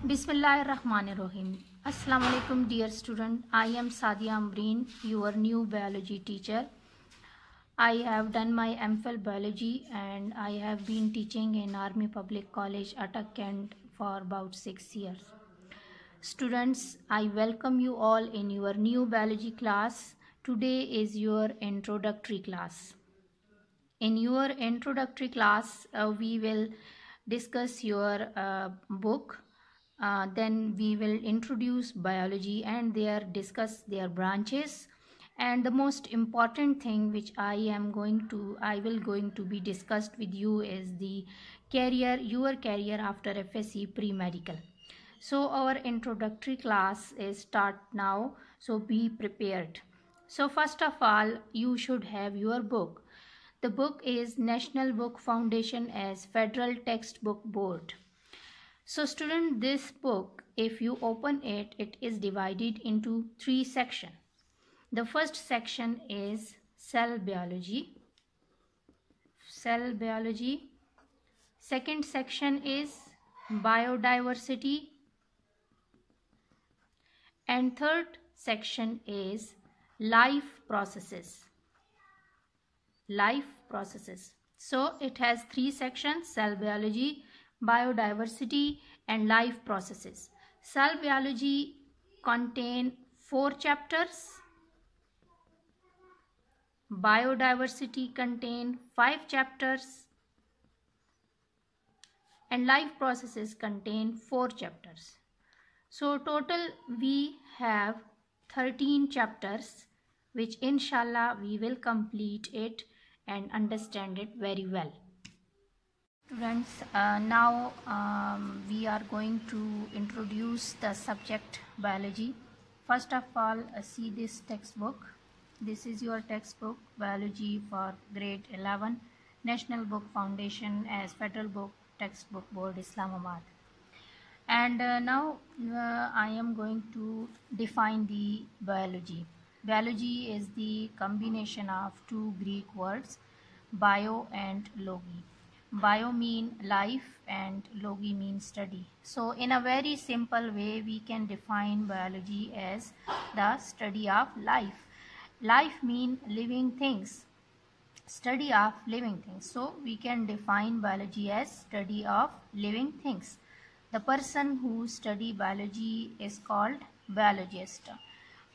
Bismillahirrahmanirrahim. Assalamu alaikum dear student. I am Sadia Amreen, your new biology teacher. I have done my MPhil biology and I have been teaching in Army Public College, Attak, Kent for about 6 years. Students, I welcome you all in your new biology class. Today is your introductory class. In your introductory class, we will discuss your book. Then we will introduce biology and discuss their branches. And the most important thing which I will going to be discussed with you is the your career after FSC pre-medical. So our introductory class is start now. So be prepared. So first of all, you should have your book. The book is National Book Foundation as Federal Textbook Board. So student, this book, if you open it, it is divided into 3 sections. The first section is cell biology. Second section is biodiversity. And third section is life processes. So it has 3 sections: cell biology, biodiversity and life processes. Cell biology contain 4 chapters. Biodiversity contain 5 chapters. And life processes contain 4 chapters. So total we have 13 chapters, which inshallah we will complete it and understand it very well. Students, now we are going to introduce the subject biology. First of all, see this textbook. This is your textbook, biology for grade 11, National Book Foundation as Federal Book Textbook Board, Islamabad. And now I am going to define the biology. Biology is the combination of 2 Greek words, bio and logi. Bio means life and logi means study. So in a very simple way, we can define biology as the study of life. Life means living things, study of living things. So we can define biology as study of living things. The person who study biology is called biologist.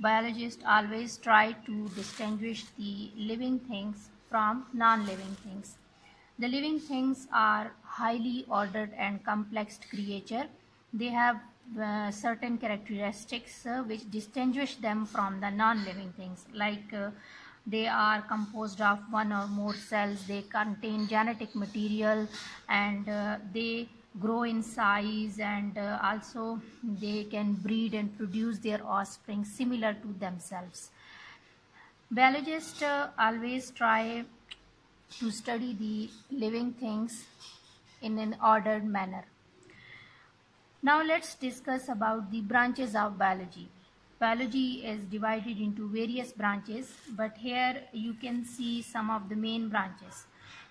Biologists always try to distinguish the living things from non-living things. The living things are highly ordered and complex creatures. They have certain characteristics which distinguish them from the non-living things, like they are composed of 1 or more cells, they contain genetic material, and they grow in size, and also they can breed and produce their offspring similar to themselves. Biologists always try to study the living things in an ordered manner. Now let's discuss about the branches of biology. Biology is divided into various branches, but here you can see some of the main branches.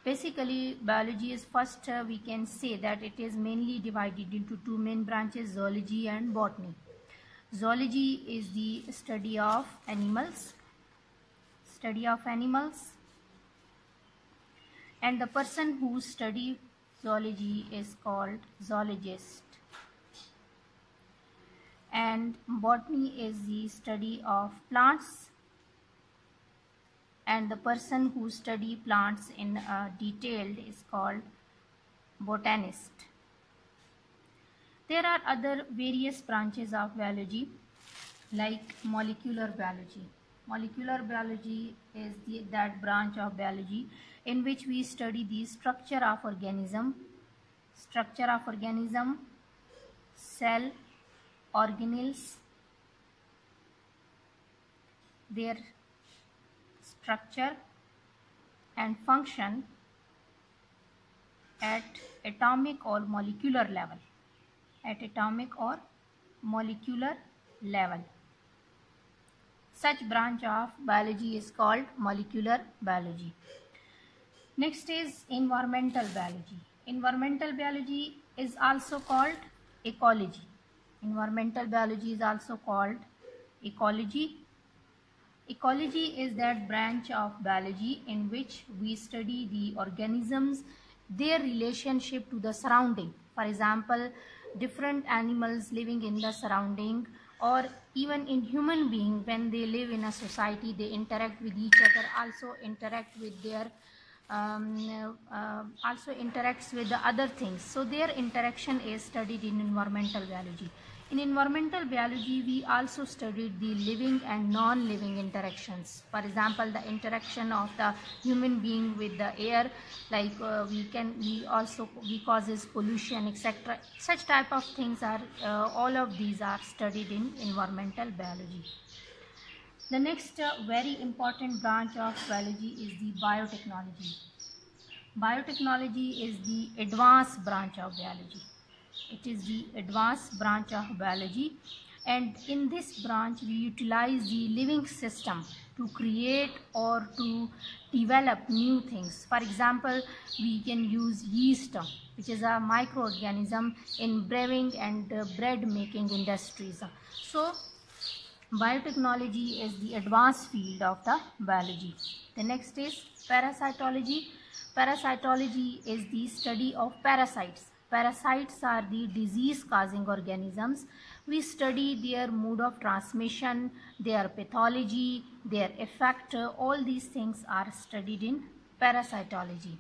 Basically, biology is first we can say that it is mainly divided into 2 main branches, zoology and botany. Zoology is the study of animals. And the person who studies zoology is called zoologist. And botany is the study of plants, and the person who study plants in detail is called botanist. There are other various branches of biology like molecular biology. Molecular biology is that branch of biology in which we study the structure of organism, cell, organelles, their structure and function at atomic or molecular level. Such branch of biology is called molecular biology. Next is environmental biology. Environmental biology is also called ecology. Environmental biology is also called ecology. Ecology is that branch of biology in which we study the organisms, their relationship to the surrounding. For example, different animals living in the surrounding, or even in human being, when they live in a society, they interact with each other, also interact with their also interacts with the other things. So their interaction is studied in environmental biology. In environmental biology, we also studied the living and non-living interactions. For example, the interaction of the human being with the air, like we causes pollution, etc. Such type of things are all of these are studied in environmental biology. The next very important branch of biology is the biotechnology. Biotechnology is the advanced branch of biology. It is the advanced branch of biology, and in this branch we utilize the living system to create or to develop new things. For example, we can use yeast, which is a microorganism, in brewing and bread making industries. So biotechnology is the advanced field of the biology. The next is parasitology. Parasitology is the study of parasites. Parasites are the disease-causing organisms. We study their mode of transmission, their pathology, their effect. All these things are studied in parasitology.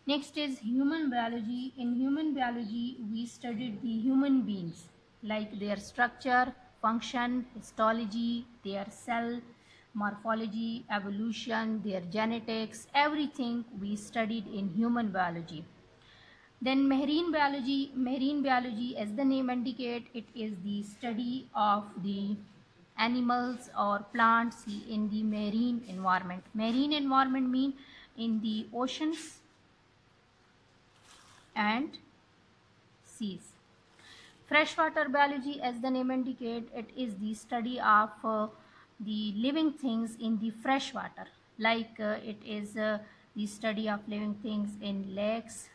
Next is human biology. In human biology, we studied the human beings, like their structure, function, histology, their cell morphology, evolution, their genetics, everything we studied in human biology. Then marine biology. Marine biology, as the name indicates, it is the study of the animals or plants in the marine environment. Marine environment means in the oceans and seas. Freshwater biology, as the name indicates, it is the study of the living things in the fresh water, like it is the study of living things in lakes,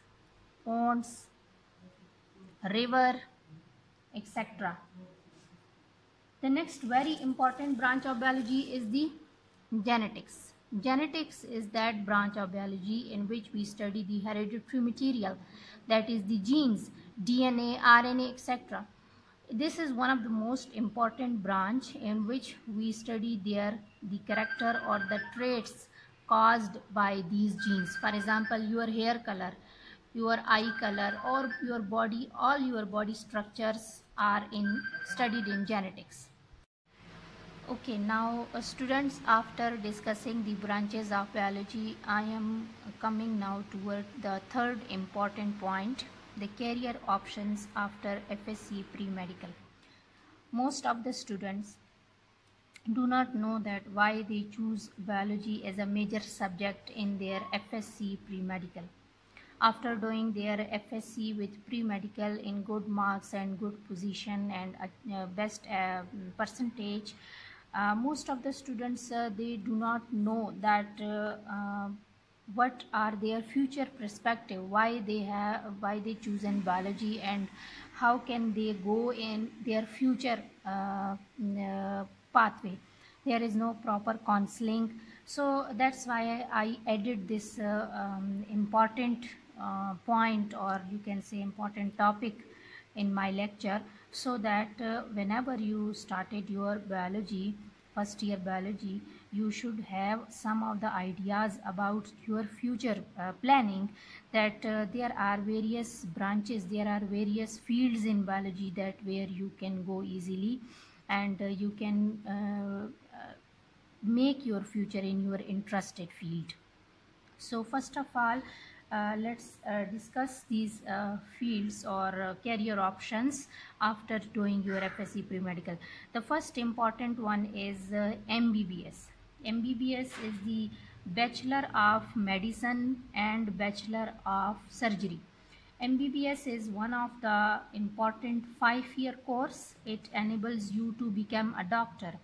ponds, river, etc. The next very important branch of biology is the genetics. Genetics is that branch of biology in which we study the hereditary material, that is the genes, DNA, RNA, etc. This is one of the most important branch in which we study the character or the traits caused by these genes. For example, your hair color, your eye color, or your body, all your body structures are studied in genetics. Okay, now students, after discussing the branches of biology, I am coming now toward the third important point, the career options after FSC pre-medical. Most of the students do not know that why they choose biology as a major subject in their FSC pre-medical. After doing their FSC with pre-medical in good marks and good position and best percentage, most of the students they do not know that what are their future perspective, why they choose in biology, and how can they go in their future pathway. There is no proper counseling, so that's why I added this important point, or you can say important topic, in my lecture, so that whenever you started your biology, first year biology, you should have some of the ideas about your future planning, that there are various branches, there are various fields in biology that where you can go easily, and you can make your future in your interested field. So first of all, let's discuss these fields or career options after doing your FSC pre-medical. The first important one is MBBS. MBBS is the Bachelor of Medicine and Bachelor of Surgery. MBBS is one of the important 5-year course. It enables you to become a doctor,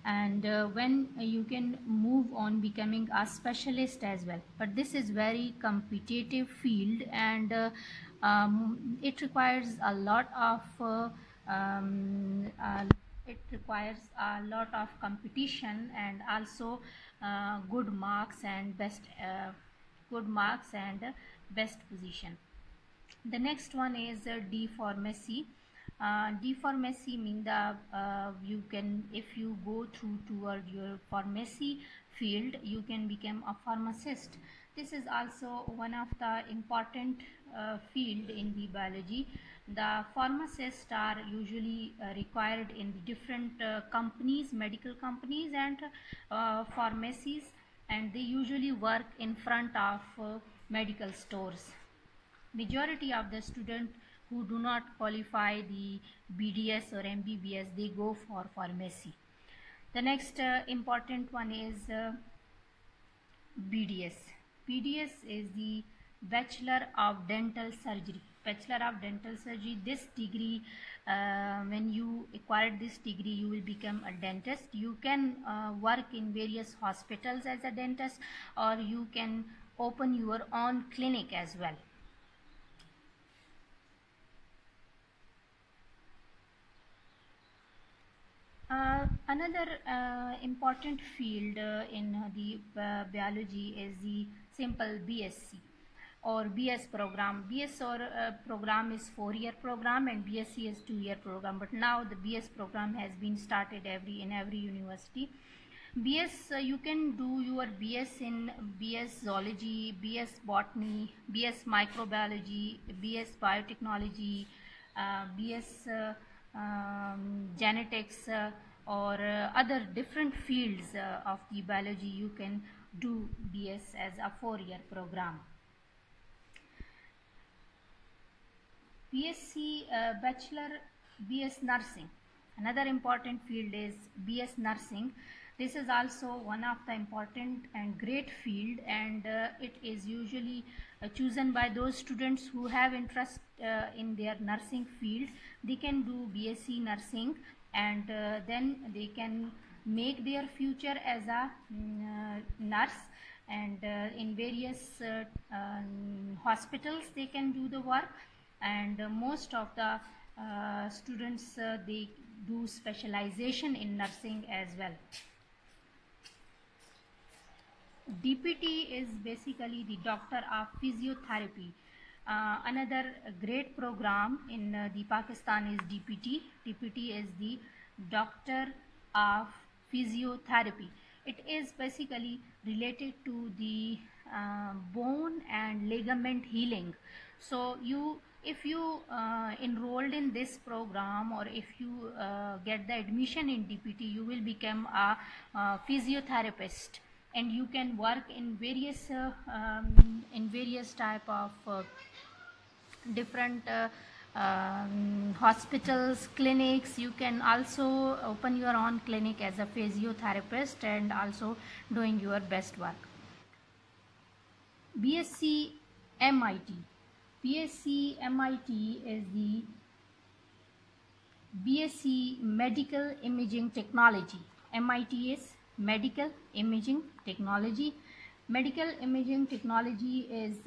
and when you can move on becoming a specialist as well. But this is very competitive field, and it requires a lot of it requires a lot of competition and also good marks and best position. The next one is D pharmacy. D pharmacy mean the you can, if you go through toward your pharmacy field, you can become a pharmacist. This is also one of the important field in the biology. The pharmacists are usually required in the different companies, medical companies and pharmacies, and they usually work in front of medical stores. Majority of the students who do not qualify the BDS or MBBS, they go for pharmacy. The next important one is BDS. BDS is the Bachelor of Dental Surgery. Bachelor of Dental Surgery, this degree, when you acquire this degree, you will become a dentist. You can work in various hospitals as a dentist, or you can open your own clinic as well. Another important field in the biology is the simple BSc or BS program. BS or program is 4-year program and BSc is 2-year program, but now the BS program has been started in every university. BS, you can do your BS in BS Zoology, BS Botany, BS Microbiology, BS Biotechnology, BS Genetics, or other different fields of the biology. You can do BS as a 4-year program. BSc Bachelor, BS Nursing. Another important field is BS Nursing. This is also one of the important and great field, and it is usually chosen by those students who have interest in their nursing field. They can do BSc Nursing, and then they can make their future as a nurse, and in various hospitals they can do the work, and most of the students they do specialization in nursing as well. DPT is basically the Doctor of Physiotherapy. Another great program in the Pakistan is DPT. DPT is the Doctor of Physiotherapy. It is basically related to the bone and ligament healing. So if you enrolled in this program, or if you get the admission in DPT, you will become a physiotherapist, and you can work in various type of different hospitals, clinics. You can also open your own clinic as a physiotherapist and also doing your best work. BSc MIT. BSc MIT is the BSc Medical Imaging Technology. MIT is Medical Imaging Technology. Medical Imaging Technology is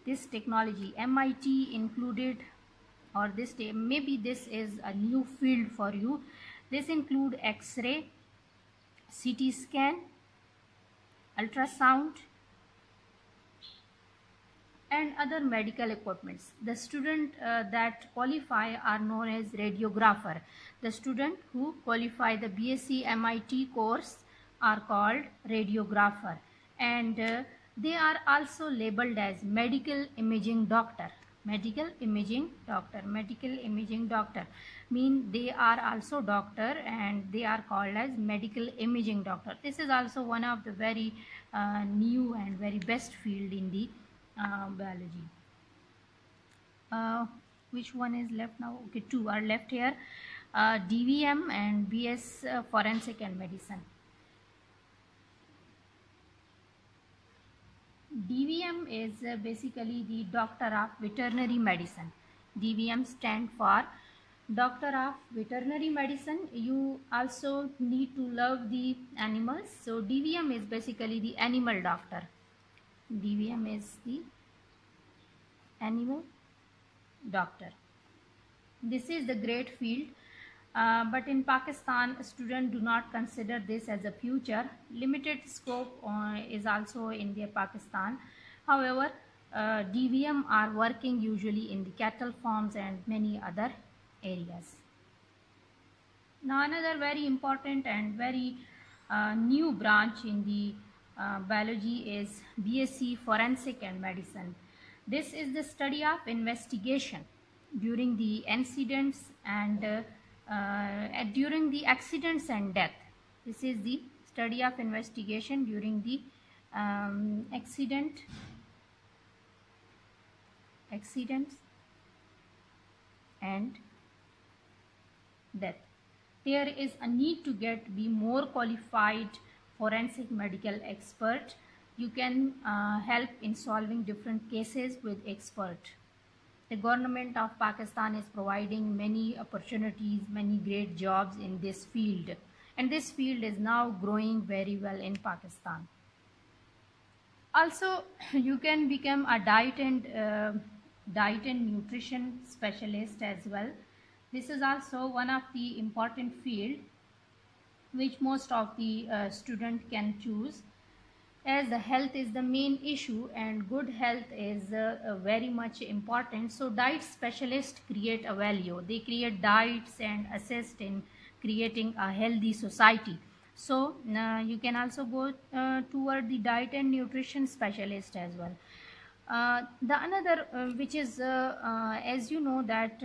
this technology MIT included, or maybe this is a new field for you. This include X-ray, CT scan, ultrasound, and other medical equipments. The student that qualify are known as radiographer. The student who qualify the BSc MIT course are called radiographer, and they are also labeled as medical imaging doctor. Medical imaging doctor. Medical imaging doctor mean they are also doctor, and they are called as medical imaging doctor. This is also one of the very new and very best field in the biology. Which one is left now? Okay, 2 are left here. DVM and BS Forensic and Medicine. DVM is basically the Doctor of Veterinary Medicine. DVM stand for Doctor of Veterinary Medicine. You also need to love the animals, so DVM is basically the animal doctor. DVM is the animal doctor. This is the great field, but in Pakistan, students do not consider this as a future. Limited scope is also in the Pakistan. However, DVM are working usually in the cattle farms and many other areas. Now another very important and very new branch in the biology is BSc Forensic and Medicine. This is the study of investigation during the incidents and during the accidents and death. This is the study of investigation during the accidents and death. There is a need to be more qualified forensic medical expert. You can help in solving different cases with expert. The government of Pakistan is providing many opportunities, many great jobs in this field, and this field is now growing very well in Pakistan. Also, you can become a diet and nutrition specialist as well. This is also one of the important field which most of the student can choose, as the health is the main issue and good health is very much important. So diet specialists create a value. They create diets and assist in creating a healthy society. So you can also go toward the diet and nutrition specialist as well. The another which is as you know that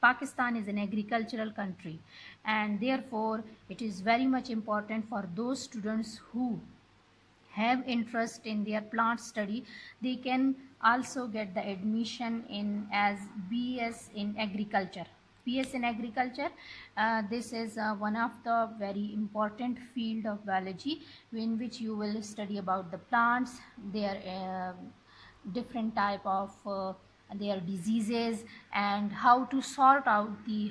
Pakistan is an agricultural country, and therefore it is very much important for those students who have interest in their plant study. They can also get the admission in as BS in agriculture. BS in agriculture, this is one of the very important field of biology in which you will study about the plants, their different type of their diseases, and how to sort out the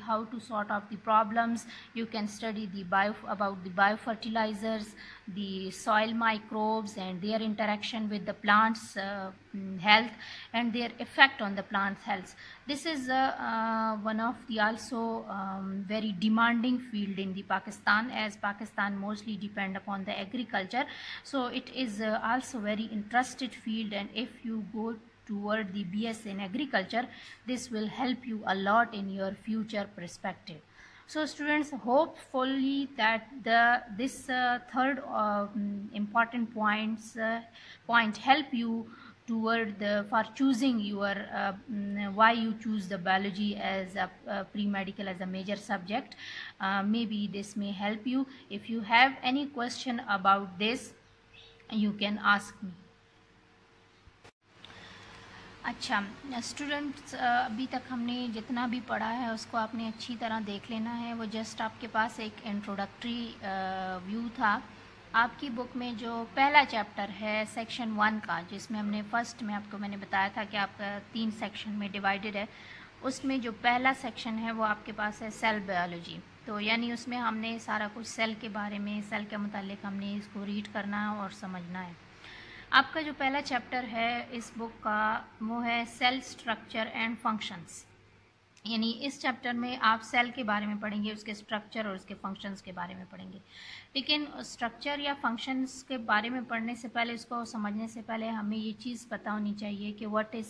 problems. You can study about the biofertilizers, the soil microbes and their interaction with the plants health and their effect on the plant's health. This is one of the also very demanding field in the Pakistan, as Pakistan mostly depend upon the agriculture. So it is also very interested field, and if you go toward the BS in agriculture, this will help you a lot in your future perspective. So students, hopefully that this third important point help you toward for choosing your why you choose the biology as a pre-medical as a major subject. Maybe this may help you. If you have any question about this, you can ask me. अच्छा students, अभी तक हमने जितना भी पढ़ा है उसको आपने अच्छी तरह देख लेना है. वो जस्ट आपके पास एक इंट्रोडक्टरी व्यू था. आपकी बुक में जो पहला चैप्टर है सेक्शन 1 का, जिसमें हमने फर्स्ट में आपको मैंने बताया था कि आपका 3 सेक्शन में डिवाइडेड है, उसमें जो पहला सेक्शन है वो आपके पास है सेल बायोलॉजी. तो यानी उसमें हमने सारा कुछ सेल के बारे में, सेल के मुतालिक हमने इसको रीड करना है और समझना है. आपका जो पहला चैप्टर है इस बुक का वो है सेल स्ट्रक्चर एंड फंक्शंस. यानी इस चैप्टर में आप सेल के बारे में पढ़ेंगे, उसके स्ट्रक्चर और उसके फंक्शंस के बारे में पढ़ेंगे. लेकिन स्ट्रक्चर या फंक्शंस के बारे में पढ़ने से पहले, इसको समझने से पहले हमें ये चीज़ पता होनी चाहिए कि what is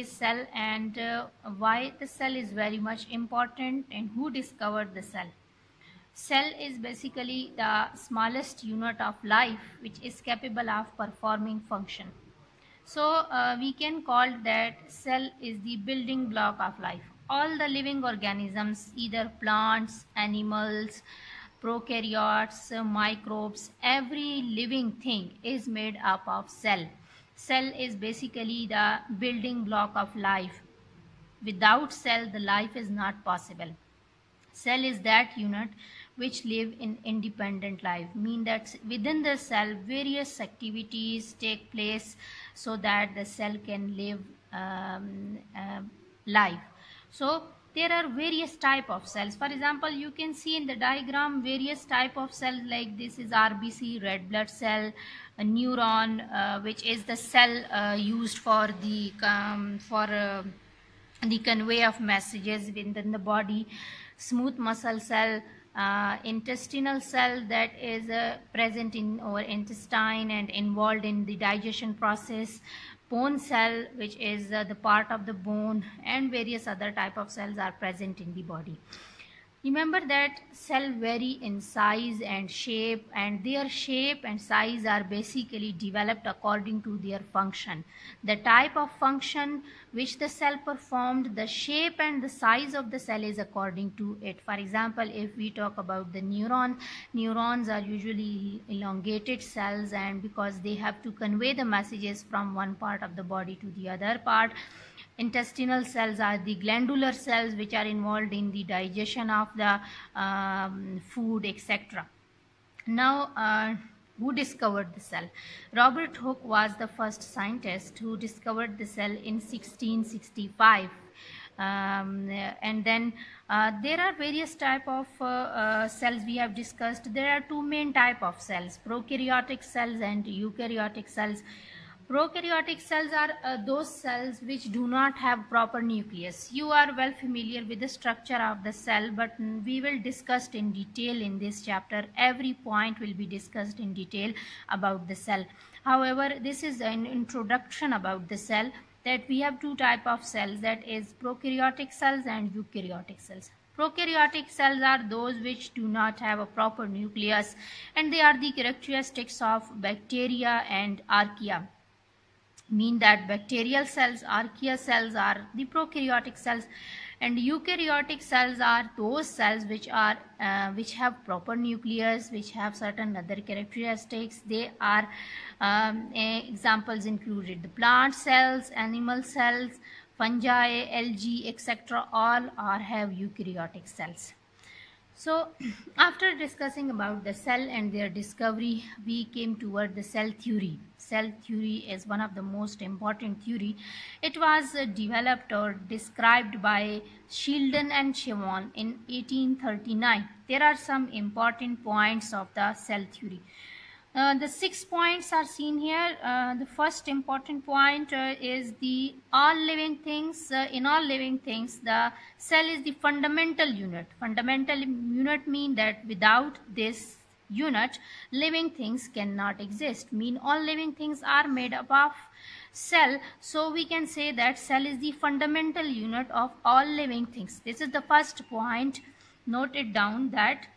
cell and why the cell is very much important and who discovered the cell. Cell is basically the smallest unit of life which is capable of performing function. So we can call that cell is the building block of life. All the living organisms, either plants, animals, prokaryotes, microbes, every living thing is made up of cell. Cell is basically the building block of life. Without cell, the life is not possible. Cell is that unit which live in independent life, mean that within the cell various activities take place so that the cell can live life. So there are various type of cells. For example, you can see in the diagram various type of cells, like this is RBC, red blood cell, a neuron, which is the cell used for the the convey of messages within the body, smooth muscle cell, intestinal cell that is present in our intestine and involved in the digestion process, bone cell which is the part of the bone, and various other type of cells are present in the body. Remember that cell vary in size and shape, and their shape and size are basically developed according to their function. The type of function which the cell performed, the shape and the size of the cell is according to it. For example, if we talk about the neuron, neurons are usually elongated cells, and because they have to convey the messages from one part of the body to the other part. Intestinal cells are the glandular cells which are involved in the digestion of the food, etc. Now, who discovered the cell? Robert Hooke was the first scientist who discovered the cell in 1665. And then there are various type of cells we have discussed. There are two main type of cells, prokaryotic cells and eukaryotic cells. Prokaryotic cells are those cells which do not have proper nucleus. You are well familiar with the structure of the cell, but we will discuss in detail in this chapter. Every point will be discussed in detail about the cell. However, this is an introduction about the cell, that we have two type of cells, that is prokaryotic cells and eukaryotic cells. Prokaryotic cells are those which do not have a proper nucleus, and they are the characteristics of bacteria and archaea. Mean that bacterial cells, archaea cells are the prokaryotic cells, and eukaryotic cells are those cells which are which have proper nucleus, which have certain other characteristics. They are examples included the plant cells, animal cells, fungi, algae, etc. all are have eukaryotic cells. So after discussing about the cell and their discovery, we came toward the cell theory. Cell theory is one of the most important theory. It was developed or described by Sheldon and Chevon in 1839. There are some important points of the cell theory. The 6 points are seen here. The first important point is the all living things. In all living things, the cell is the fundamental unit. Fundamental unit mean that without this unit, living things cannot exist. Mean all living things are made up of cell. So we can say that cell is the fundamental unit of all living things. This is the first point. Note it down that.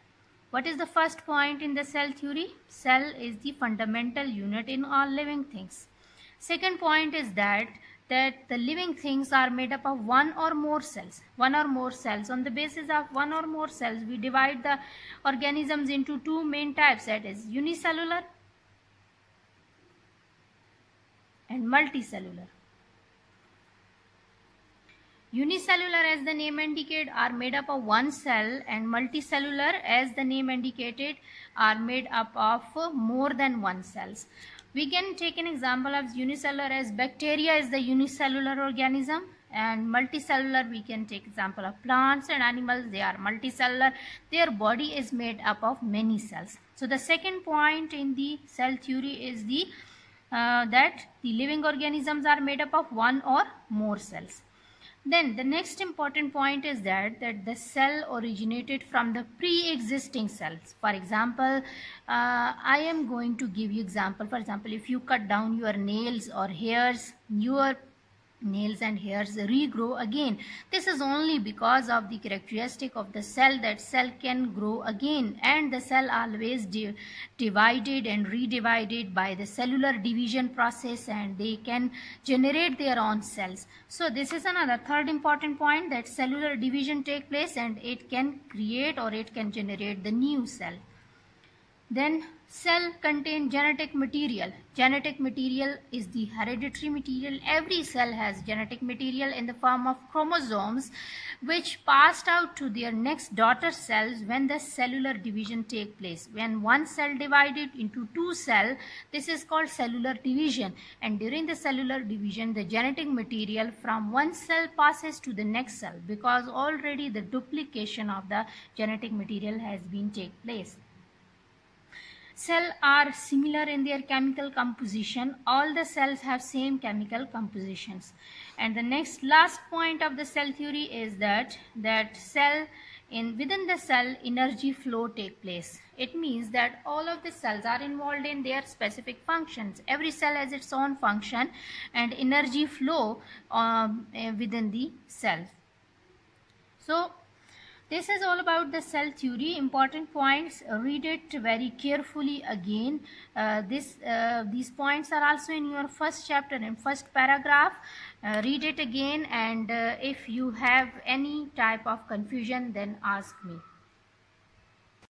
What is the first point in the cell theory? Cell is the fundamental unit in all living things. Second point is that the living things are made up of one or more cells. One or more cells. On the basis of one or more cells, we divide the organisms into two main types, that is unicellular and multicellular. Unicellular, as the name indicated, are made up of one cell, and multicellular, as the name indicated, are made up of more than one cells. We can take an example of unicellular as bacteria is the unicellular organism, and multicellular we can take example of plants and animals. They are multicellular. Their body is made up of many cells. So the second point in the cell theory is the that the living organisms are made up of one or more cells. Then the next important point is that the cell originated from the pre-existing cells. For example, I am going to give you example. For example, if you cut down your nails or hairs, your nails and hairs regrow again. This is only because of the characteristic of the cell, that cell can grow again, and the cell always divided and redivided by the cellular division process, and they can generate their own cells. So this is another third important point, that cellular division take place and it can create or it can generate the new cell. Then cell contain genetic material. Genetic material is the hereditary material. Every cell has genetic material in the form of chromosomes, which passed out to their next daughter cells when the cellular division take place. When one cell divided into two cells, this is called cellular division, and during the cellular division the genetic material from one cell passes to the next cell, because already the duplication of the genetic material has been take place. Cells are similar in their chemical composition. All the cells have same chemical compositions. And the next last point of the cell theory is that within the cell energy flow take place. It means that all of the cells are involved in their specific functions. Every cell has its own function and energy flow within the cell. So this is all about the cell theory. Important points, read it very carefully again. These points are also in your first chapter, in first paragraph. Read it again, and if you have any type of confusion, then ask me.